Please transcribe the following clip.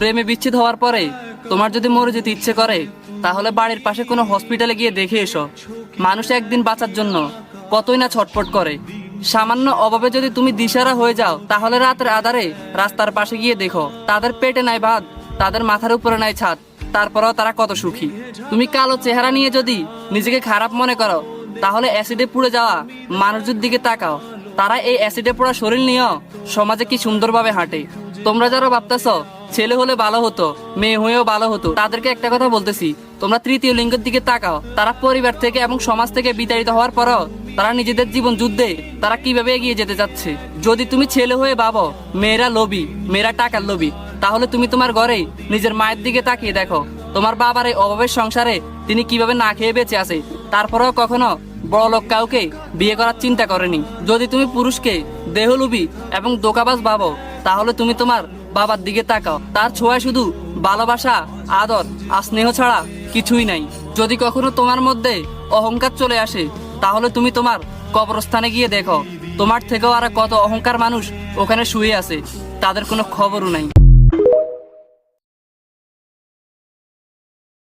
প্রেমে বিচ্ছেদ হওয়ার পরে তোমার যদি মরে যেতে ইচ্ছে করে, তাহলে বাড়ির পাশে কোনো হসপিটালে গিয়ে দেখে এসো। মানুষ একদিন বাঁচার জন্য কতই না ছটফট করে। সামান্য অভাবে যদি তুমি দিশারা হয়ে যাও, তাহলে রাতের আধারে রাস্তার পাশে গিয়ে দেখো, তাদের পেটে নাই ভাত, তাদের মাথার উপরে নাই ছাদ, তারপরেও তারা কত সুখী। তুমি কালো চেহারা নিয়ে যদি নিজেকে খারাপ মনে করো, তাহলে অ্যাসিডে পুড়ে যাওয়া মানুষদের দিকে তাকাও। তারা এই অ্যাসিডে পোড়া শরীর নিয়েও সমাজে কি সুন্দরভাবে হাঁটে। তোমরা যারা ভাবতেছ ছেলে হলে ভালো হতো, মেয়ে হয়েও ভালো হতো, তাদেরকে একটা কথা বলতেছি, তোমরা তৃতীয় লিঙ্গের দিকে তাকাও। তারা পরিবার থেকে এবং সমাজ থেকে বিতাড়িত হওয়ার পরও তারা নিজেদের জীবন যুদ্ধে তারা কিভাবে এগিয়ে যেতে যাচ্ছে। যদি তুমি ছেলে হয়ে ভাবো মেয়েরা লোভী, মেয়েরা টাকার লোভী, তাহলে তুমি তোমার ঘরেই নিজের মায়ের দিকে তাকিয়ে দেখো। তোমার বাবার এই অভাবের সংসারে তিনি কিভাবে না খেয়ে বেঁচে আছে, তারপরেও কখনো বড় লোক কাউকে বিয়ে করার চিন্তা করেনি। যদি তুমি পুরুষকে দেহলোভী এবং দোকাবাজ ভাবো, তাহলে তুমি তোমার বাবার দিকে তাকাও। তার ছোঁয়ায় শুধু ভালোবাসা, আদর আর স্নেহ ছাড়া কিছুই নাই। যদি কখনো তোমার মধ্যে অহংকার চলে আসে, তাহলে তুমি তোমার কবরস্থানে গিয়ে দেখো, তোমার থেকেও আর কত অহংকার মানুষ ওখানে শুয়ে আছে, তাদের কোনো খবরও নাই।